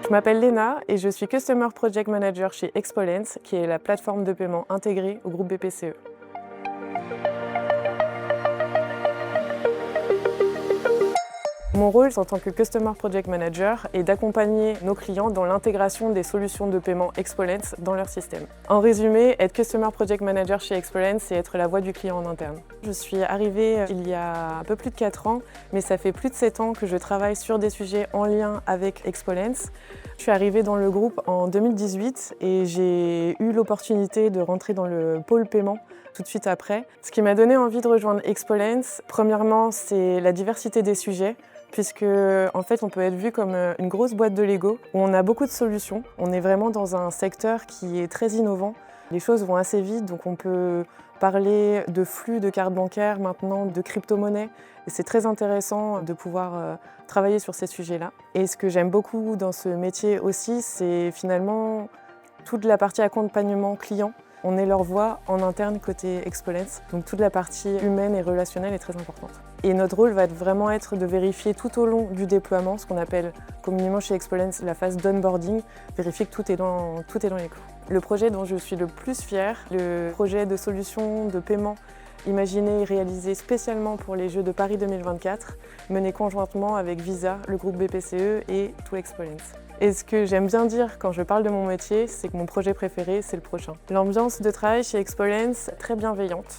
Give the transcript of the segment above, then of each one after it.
Je m'appelle Léna et je suis Customer Project Manager chez Expollence, qui est la plateforme de paiement intégrée au groupe BPCE. Mon rôle en tant que Customer Project Manager est d'accompagner nos clients dans l'intégration des solutions de paiement Expollence dans leur système. En résumé, être Customer Project Manager chez Expollence, c'est être la voix du client en interne. Je suis arrivée il y a un peu plus de 4 ans, mais ça fait plus de 7 ans que je travaille sur des sujets en lien avec Expollence. Je suis arrivée dans le groupe en 2018 et j'ai eu l'opportunité de rentrer dans le pôle paiement tout de suite après. Ce qui m'a donné envie de rejoindre Expollence, premièrement, c'est la diversité des sujets, puisque en fait on peut être vu comme une grosse boîte de Lego où on a beaucoup de solutions. On est vraiment dans un secteur qui est très innovant. Les choses vont assez vite, donc on peut parler de flux de cartes bancaires maintenant, de crypto-monnaies. Et c'est très intéressant de pouvoir travailler sur ces sujets-là. Et ce que j'aime beaucoup dans ce métier aussi, c'est finalement toute la partie accompagnement client. On est leur voix en interne côté Expollence, donc toute la partie humaine et relationnelle est très importante. Et notre rôle va vraiment être de vérifier tout au long du déploiement, ce qu'on appelle communément chez Expollence la phase d'onboarding, vérifier que tout est dans les clous. Le projet dont je suis le plus fière, le projet de solution de paiement imaginé et réalisé spécialement pour les Jeux de Paris 2024, mené conjointement avec Visa, le groupe BPCE et tout Expollence. Et ce que j'aime bien dire quand je parle de mon métier, c'est que mon projet préféré, c'est le prochain. L'ambiance de travail chez Expollence est très bienveillante.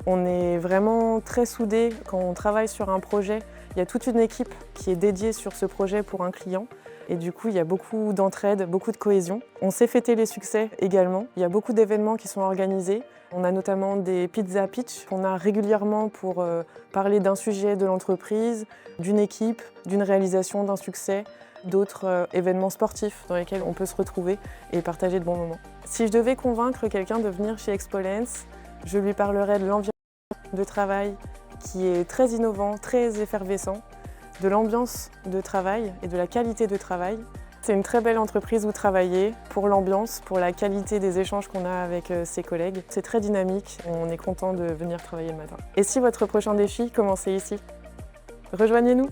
On est vraiment très soudés quand on travaille sur un projet. Il y a toute une équipe qui est dédiée sur ce projet pour un client. Et du coup, il y a beaucoup d'entraide, beaucoup de cohésion. On sait fêter les succès également. Il y a beaucoup d'événements qui sont organisés. On a notamment des pizza pitch qu'on a régulièrement pour parler d'un sujet de l'entreprise, d'une équipe, d'une réalisation, d'un succès, d'autres événements sportifs dans lesquels on peut se retrouver et partager de bons moments. Si je devais convaincre quelqu'un de venir chez Expollence, je lui parlerais de l'environnement de travail qui est très innovant, très effervescent, de l'ambiance de travail et de la qualité de travail. C'est une très belle entreprise où travailler, pour l'ambiance, pour la qualité des échanges qu'on a avec ses collègues. C'est très dynamique, on est content de venir travailler le matin. Et si votre prochain défi commençait ici? Rejoignez-nous!